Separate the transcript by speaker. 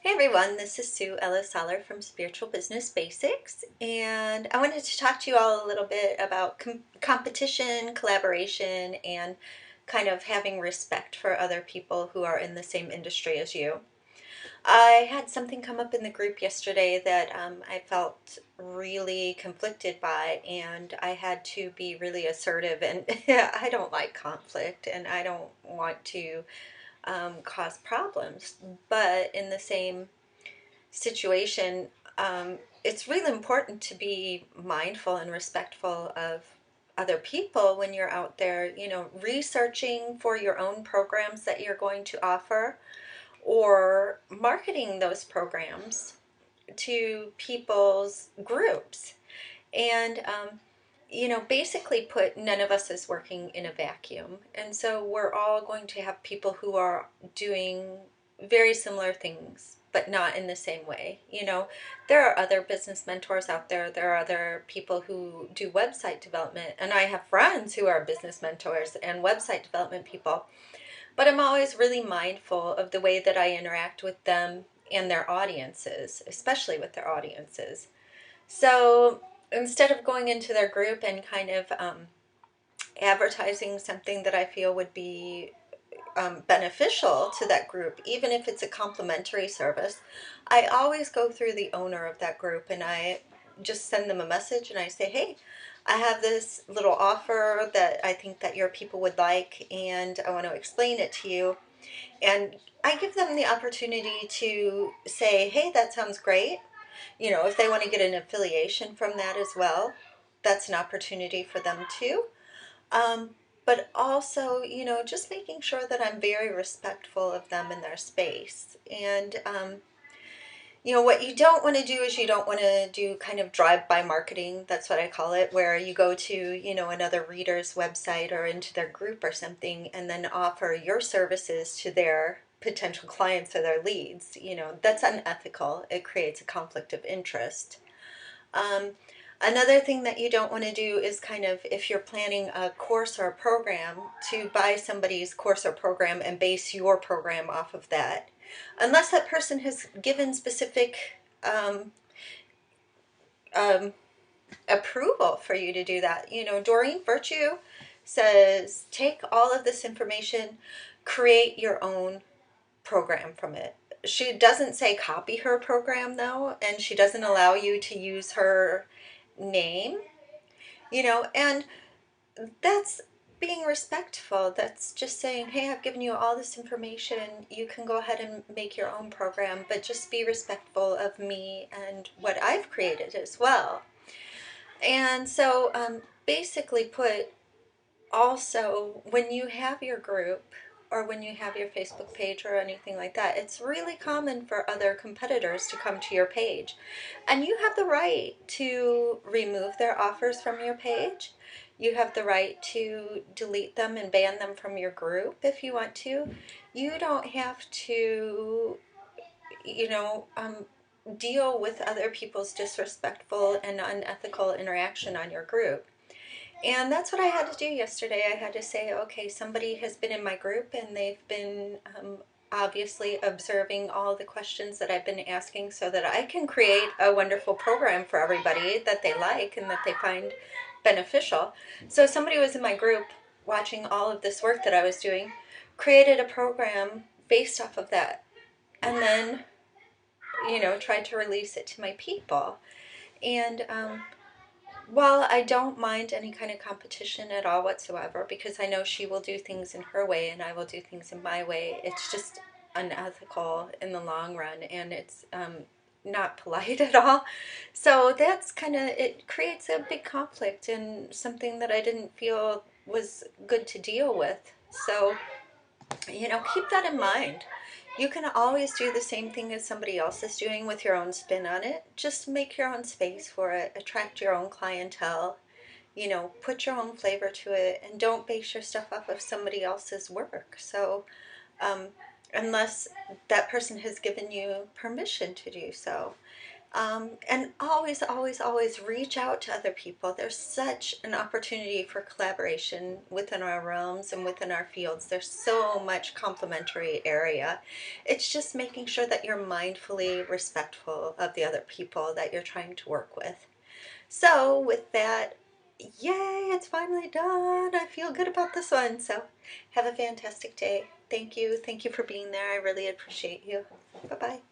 Speaker 1: Hey everyone, this is Sue Ellis-Saller from Spiritual Business Basics, and I wanted to talk to you all a little bit about competition, collaboration, and kind of having respect for other people who are in the same industry as you. I had something come up in the group yesterday that I felt really conflicted by, and I had to be really assertive. And I don't like conflict, and I don't want to cause problems, but in the same situation, it's really important to be mindful and respectful of other people when you're out there, researching for your own programs that you're going to offer or marketing those programs to people's groups. And, basically put, none of us is working in a vacuum. And so we're all going to have people who are doing very similar things, but not in the same way. There are other business mentors out there. There are other people who do website development. And I have friends who are business mentors and website development people. But I'm always really mindful of the way that I interact with them and their audiences, especially with their audiences. So instead of going into their group and kind of advertising something that I feel would be beneficial to that group, even if it's a complimentary service, I always go through the owner of that group and I just send them a message and I say, hey, I have this little offer that I think that your people would like, and I want to explain it to you. And I give them the opportunity to say, hey, that sounds great. If they want to get an affiliation from that as well, that's an opportunity for them too. Um, but also, just making sure that I'm very respectful of them in their space. And, what you don't want to do is you don't want to do kind of drive-by marketing. That's what I call it, where you go to, another reader's website or into their group or something and then offer your services to their potential clients or their leads. That's unethical. It creates a conflict of interest. Um, Another thing that you don't want to do is kind of, if you're planning a course or a program, to buy somebody's course or program and base your program off of that. Unless that person has given specific um, um, approval for you to do that. Doreen Virtue says, take all of this information, create your own program from it. She doesn't say copy her program though, and she doesn't allow you to use her name, and that's being respectful. That's just saying, hey, I've given you all this information. You can go ahead and make your own program, but just be respectful of me and what I've created as well. And so, basically put, also, when you have your group or when you have your Facebook page or anything like that, it's really common for other competitors to come to your page. And you have the right to remove their offers from your page. You have the right to delete them and ban them from your group if you want to. You don't have to, you know, um, deal with other people's disrespectful and unethical interaction on your group. And that's what I had to do yesterday. I had to say, okay, somebody has been in my group and they've been obviously observing all the questions that I've been asking so that I can create a wonderful program for everybody that they like and that they find beneficial. So somebody was in my group watching all of this work that I was doing, created a program based off of that, and then, tried to release it to my people. And while I don't mind any kind of competition at all whatsoever, because I know she will do things in her way and I will do things in my way, it's just unethical in the long run, and it's not polite at all. So that's kind of, it creates a big conflict and something that I didn't feel was good to deal with. So, keep that in mind. You can always do the same thing as somebody else is doing with your own spin on it. Just make your own space for it, attract your own clientele, put your own flavor to it, and don't base your stuff off of somebody else's work. So, um, unless that person has given you permission to do so. And always, always, always reach out to other people. There's such an opportunity for collaboration within our realms and within our fields. There's so much complementary area. It's just making sure that you're mindfully respectful of the other people that you're trying to work with. So, with that, yay, it's finally done. I feel good about this one. So, have a fantastic day. Thank you. Thank you for being there. I really appreciate you. Bye bye.